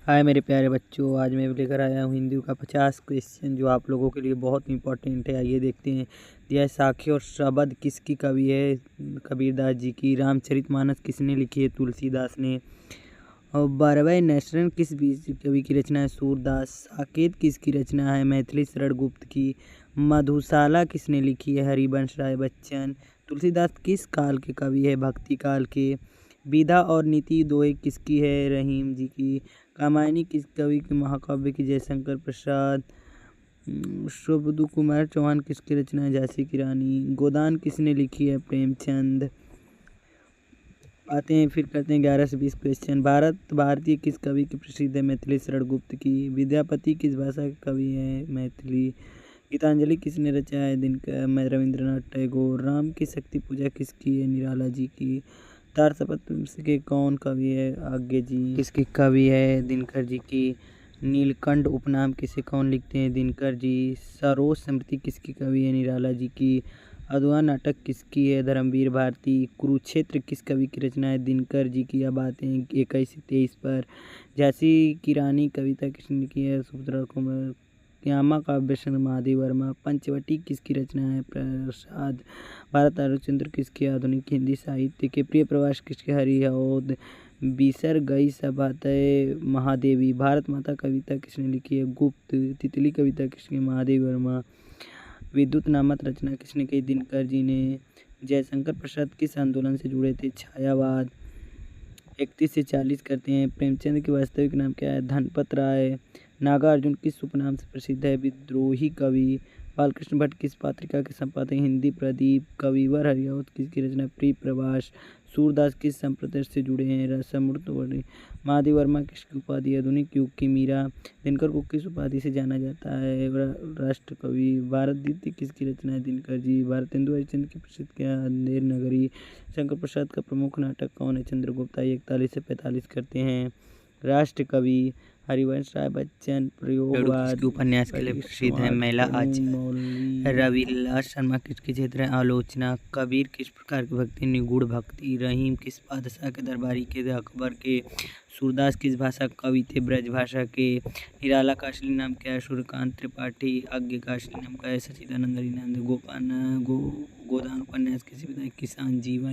हाय मेरे प्यारे बच्चों, आज मैं लेकर आया हूँ हिंदी का 50 क्वेश्चन जो आप लोगों के लिए बहुत इंपॉर्टेंट है। आइए देखते हैं। दिया है साखी और शबद किसकी कवि है? कबीरदास जी की। रामचरितमानस किसने लिखी है? तुलसीदास ने। और 12वें नैशनल किस कवि की रचना है? सूरदास। साकेत किसकी रचना है? मैथिली शरण गुप्त की। मधुशाला किसने लिखी है? हरिवंश राय बच्चन। तुलसीदास किस काल के कवि है? भक्ति काल के। विधा और नीति दोहे किसकी है? रहीम जी की। कामायनी किस कवि की महाकाव्य की? जयशंकर प्रसाद। शुभदु कुमार चौहान किसकी रचना है? झांसी की रानी। गोदान किसने लिखी है? प्रेमचंद। आते हैं फिर करते हैं 11 से 20 क्वेश्चन। भारतीय किस कवि की प्रसिद्ध है? मैथिली शरण गुप्त की। विद्यापति किस भाषा के कवि है? मैथिली। गीतांजलि किसने रचा है? दिनकर रविंद्रनाथ टैगोर। राम की शक्ति पूजा किसकी है? निराला जी की। तार सप्तम के कौन कवि है? आज्ञे जी। किसकी कवि है? दिनकर जी की। नीलकंठ उपनाम किसे कौन लिखते हैं? दिनकर जी। सरोज स्मृति किसकी कवि है? निराला जी की। अधवा नाटक किसकी है? धर्मवीर भारती। कुरुक्षेत्र किस कवि की रचना है? दिनकर जी की। अब आते हैं 21 से 23 पर। झांसी की रानी कविता किसने लिखी है? सुभद्रा कुमार। श्यामा काव्य संग्रह महादेव वर्मा। पंचवटी किसकी रचना है? प्रसाद। भारत ताराचंद्र किसके? आधुनिक हिंदी साहित्य के। प्रिय प्रवास किसके? हरिऔध। बिसर गई सभातय महादेवी। भारत माता कविता किसने लिखी है? गुप्त। तितली कविता किसकी? महादेव वर्मा। विद्युत नामक रचना किसने की? दिनकर जी ने। जयशंकर प्रसाद किस आंदोलन से जुड़े थे? छायावाद। 31 से 40 करते हैं। प्रेमचंद की वास्तविक नाम क्या है? धनपत राय। नागार्जुन किस उपनाम से प्रसिद्ध है? विद्रोही कवि। बालकृष्ण भट्ट किस पत्रिका के संपादक? हिंदी प्रदीप। कविवर हरिऔध किसकी रचना? प्रिय प्रवास। सूरदास किस संप्रदाय से जुड़े हैं? रसामृतवर्णी। महादेव वर्मा किसकी उपाधि? आधुनिक युग की मीरा। दिनकर को किस उपाधि से जाना जाता है? राष्ट्र कवि। भारत द्वितीय किसकी रचना है? दिनकर जी। भारतेंदु हरिश्चंद्र की प्रसिद्ध क्या? अंधेर नगरी। शंकर प्रसाद का प्रमुख नाटक कौन है? चंद्रगुप्त। 41 से 45 करते हैं। राष्ट्र कवि। हरिवंश राय बच्चन। प्रयोगवाद उपन्यास के लिए प्रसिद्ध है? महिला आचार्य। रविलास शर्मा किसके क्षेत्र है? आलोचना। कबीर किस प्रकार की भक्ति? निगूढ़ भक्ति। रहीम किस बादशाह के दरबारी के? अकबर के। सूरदास किस भाषा के कवि थे? ब्रज भाषा के। निराला का असली नाम क्या है? सूर्यकांत त्रिपाठी। आज्ञे का असली नाम क्या है? सच्चिदानंद हरिनंद। गोदान उपन्यास किसी विधायक? किसान जीवन।